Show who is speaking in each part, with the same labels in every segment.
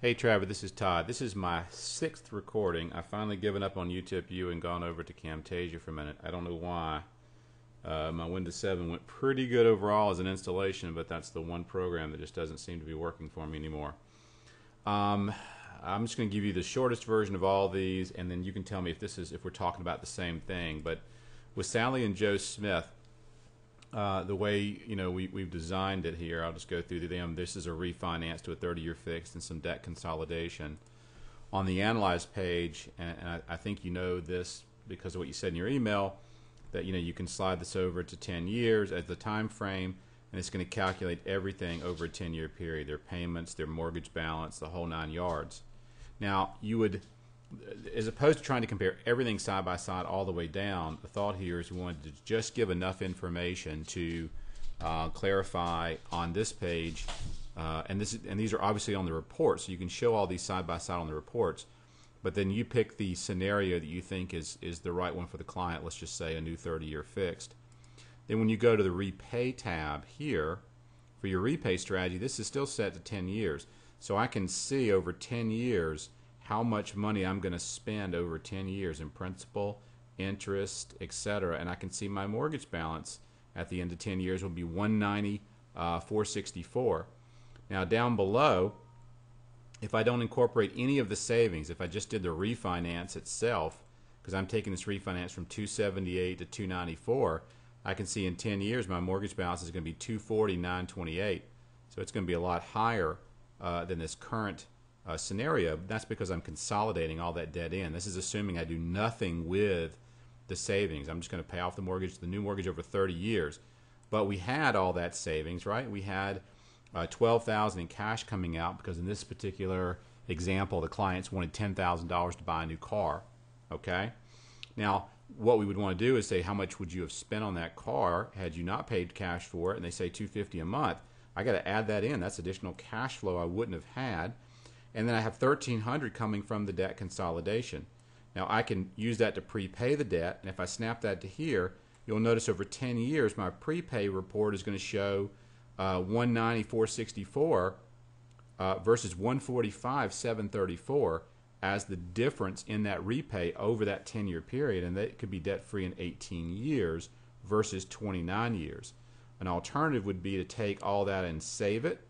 Speaker 1: Hey Trevor, this is Todd. This is my 6th recording. I've finally given up on YouTube U and gone over to Camtasia for a minute. I don't know why. My Windows 7 went pretty good overall as an installation, but that's the one program that just doesn't seem to be working for me anymore. I'm just going to give you the shortest version of all these, and then you can tell me if we're talking about the same thing. But with Sally and Joe Smith, the way we've designed it here, I'll just go through them. This is a refinance to a 30-year fixed and some debt consolidation. On the Analyze page, and I think you know this because of what you said in your email, that you can slide this over to 10 years as the time frame, and it's going to calculate everything over a 10-year period, their payments, their mortgage balance, the whole 9 yards. Now, you would, as opposed to trying to compare everything side by side all the way down, the thought here is we wanted to just give enough information to clarify on this page, and these are obviously on the report, so you can show all these side by side on the reports, but then you pick the scenario that you think is the right one for the client. Let's just say a new 30-year fixed. Then when you go to the Repay tab here, for your repay strategy, this is still set to 10 years, so I can see over 10 years how much money I'm going to spend over 10 years in principal, interest, etc. And I can see my mortgage balance at the end of 10 years will be $190,464. Now down below, if I don't incorporate any of the savings, if I just did the refinance itself, because I'm taking this refinance from 278 to 294, I can see in 10 years my mortgage balance is going to be 240,928. So it's going to be a lot higher than this current scenario. That's because I'm consolidating all that debt in. This is assuming I do nothing with the savings. I'm just going to pay off the mortgage, the new mortgage, over 30 years. But we had all that savings, right? We had $12,000 in cash coming out because in this particular example, the clients wanted $10,000 to buy a new car. Okay. Now, what we would want to do is say, how much would you have spent on that car had you not paid cash for it? And they say $250 a month. I got to add that in. That's additional cash flow I wouldn't have had. And then I have $1,300 coming from the debt consolidation. Now I can use that to prepay the debt, and if I snap that to here, you'll notice over 10 years my prepay report is going to show $190,464 versus $145,734 as the difference in that repay over that 10-year period, and that could be debt-free in 18 years versus 29 years. An alternative would be to take all that and save it.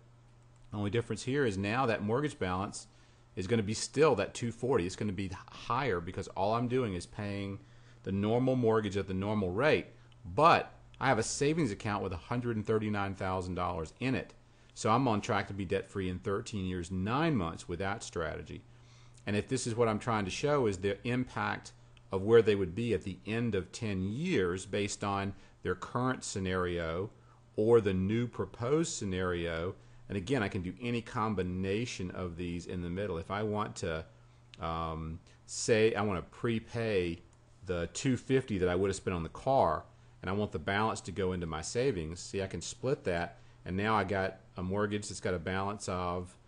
Speaker 1: The only difference here is now that mortgage balance is going to be still that 240. It's going to be higher because all I'm doing is paying the normal mortgage at the normal rate, but I have a savings account with $139,000 in it. So I'm on track to be debt-free in 13 years, 9 months with that strategy. And if this is what I'm trying to show is the impact of where they would be at the end of 10 years based on their current scenario or the new proposed scenario. And again, I can do any combination of these in the middle. If I want to say I want to prepay the $250 that I would have spent on the car, and I want the balance to go into my savings, see, I can split that, and now I got a mortgage that's got a balance of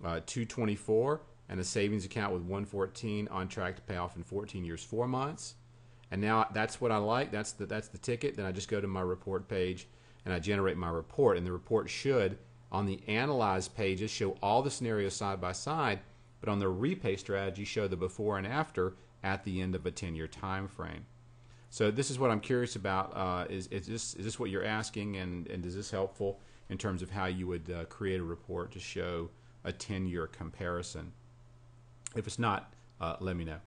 Speaker 1: $224 and a savings account with $114 on track to pay off in 14 years, 4 months. And now that's what I like. That's the ticket. Then I just go to my report page and I generate my report, and the report should, on the Analyze pages, show all the scenarios side by side, but on the Repay strategy show the before and after at the end of a 10-year time frame. So this is what I'm curious about. Is this what you're asking, and is this helpful in terms of how you would create a report to show a 10-year comparison? If it's not, let me know.